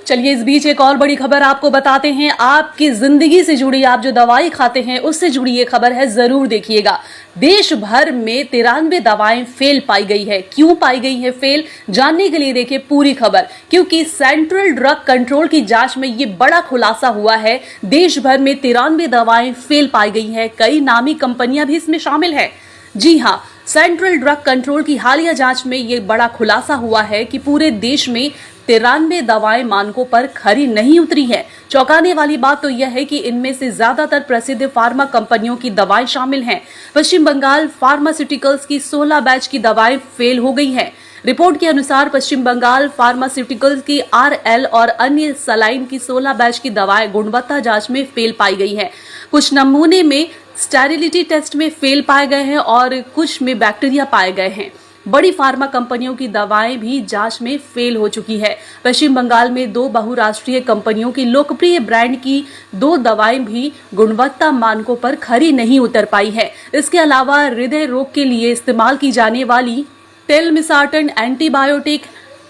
चलिए इस बीच एक और बड़ी खबर आपको बताते हैं। आपकी जिंदगी से जुड़ी, आप जो दवाई खाते हैं उससे जुड़ी ये खबर है, जरूर देखिएगा। देश भर में 93 दवाएं फेल पाई गई है। क्यों पाई गई है फेल, जानने के लिए देखिए पूरी खबर। क्योंकि सेंट्रल ड्रग कंट्रोल की जांच में ये बड़ा खुलासा हुआ है। देश भर में 93 दवाएं फेल पाई गई है। कई नामी कंपनियां भी इसमें शामिल है। जी हाँ, सेंट्रल ड्रग कंट्रोल की हालिया जांच में ये बड़ा खुलासा हुआ है कि पूरे देश में 93 दवाएं मानकों पर खरी नहीं उतरी है। चौंकाने वाली बात तो यह है कि इनमें से ज्यादातर प्रसिद्ध फार्मा कंपनियों की दवाएं शामिल हैं। पश्चिम बंगाल फार्मास्यूटिकल्स की 16 बैच की दवाएं फेल हो गई हैं। रिपोर्ट के अनुसार पश्चिम बंगाल फार्मास्यूटिकल्स की RL और अन्य सलाइन की 16 बैच की दवाएं गुणवत्ता जांच में फेल पाई गई है। कुछ नमूने में स्टेरिलिटी टेस्ट में फेल पाए गए हैं और कुछ में बैक्टीरिया पाए गए हैं। बड़ी फार्मा कंपनियों की दवाएं भी जांच में फेल हो चुकी है। पश्चिम बंगाल में 2 बहुराष्ट्रीय कंपनियों की लोकप्रिय ब्रांड की 2 दवाएं भी गुणवत्ता मानकों पर खरी नहीं उतर पाई है। इसके अलावा हृदय रोग के लिए इस्तेमाल की जाने वाली टेलमिसार्टन एंटीबायोटिक,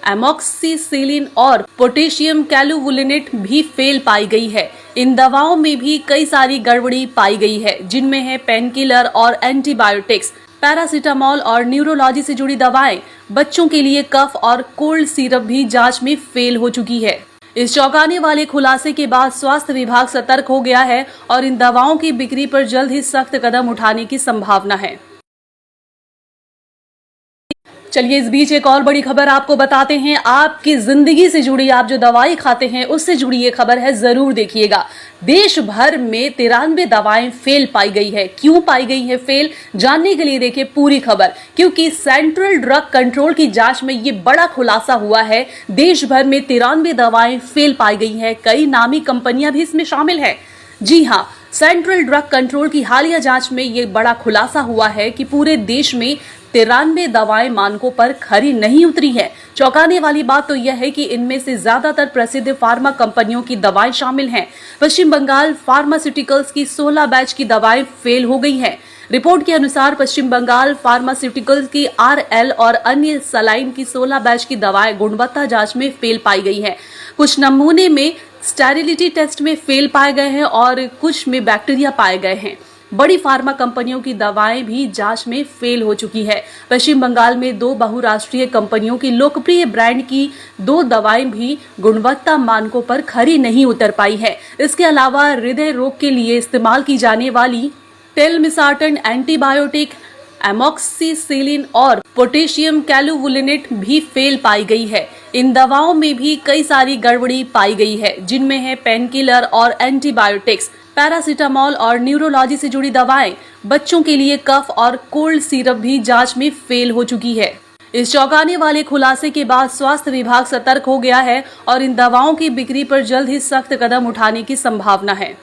एमॉक्सिसिलिन और पोटेशियम कैलुवुलिनेट भी फेल पाई गई है। इन दवाओं में भी कई सारी गड़बड़ी पाई गई है, जिनमें है पेनकिलर और एंटीबायोटिक्स, पैरासीटामोल और न्यूरोलॉजी से जुड़ी दवाएं। बच्चों के लिए कफ और कोल्ड सिरप भी जांच में फेल हो चुकी है। इस चौंकाने वाले खुलासे के बाद स्वास्थ्य विभाग सतर्क हो गया है और इन दवाओं की बिक्री पर जल्द ही सख्त कदम उठाने की संभावना है। चलिए इस बीच एक और बड़ी खबर आपको बताते हैं। आपकी जिंदगी से जुड़ी, आप जो दवाई खाते हैं उससे जुड़ी ये खबर है, जरूर देखिएगा। देश भर में 93 दवाएं फेल पाई गई है। क्यों पाई गई है फेल, जानने के लिए देखिए पूरी खबर। क्योंकि सेंट्रल ड्रग कंट्रोल की जांच में ये बड़ा खुलासा हुआ है। देश भर में 93 दवाएं फेल पाई गई है। कई नामी कंपनियां भी इसमें शामिल है। जी हाँ, सेंट्रल ड्रग कंट्रोल की हालिया जांच में ये बड़ा खुलासा हुआ है कि पूरे देश में 93 दवाएं मानकों पर खरी नहीं उतरी है। चौंकाने वाली बात तो यह है कि इनमें से ज्यादातर प्रसिद्ध फार्मा कंपनियों की दवाएं शामिल हैं। पश्चिम बंगाल फार्मास्यूटिकल्स की 16 बैच की दवाएं फेल हो गई हैं। रिपोर्ट के अनुसार पश्चिम बंगाल फार्मास्यूटिकल्स की RL और अन्य सलाइन की 16 बैच की दवाएं गुणवत्ता जांच में फेल पाई गई है। कुछ नमूने में स्टेरिलिटी टेस्ट में फेल पाए गए हैं और कुछ में बैक्टीरिया पाए गए हैं। बड़ी फार्मा कंपनियों की दवाएं भी जांच में फेल हो चुकी है। पश्चिम बंगाल में 2 बहुराष्ट्रीय कंपनियों की लोकप्रिय ब्रांड की 2 दवाएं भी गुणवत्ता मानकों पर खरी नहीं उतर पाई है। इसके अलावा हृदय रोग के लिए इस्तेमाल की जाने वाली टेलमिसार्टन एंटीबायोटिक, एमॉक्सिसिलिन और पोटेशियम कैलुवुलिनेट भी फेल पाई गई है। इन दवाओं में भी कई सारी गड़बड़ी पाई गई है, जिनमें है पेनकिलर और एंटीबायोटिक्स, पैरासीटामोल और न्यूरोलॉजी से जुड़ी दवाएं। बच्चों के लिए कफ और कोल्ड सिरप भी जांच में फेल हो चुकी है। इस चौंकाने वाले खुलासे के बाद स्वास्थ्य विभाग सतर्क हो गया है और इन दवाओं की बिक्री पर जल्द ही सख्त कदम उठाने की संभावना है।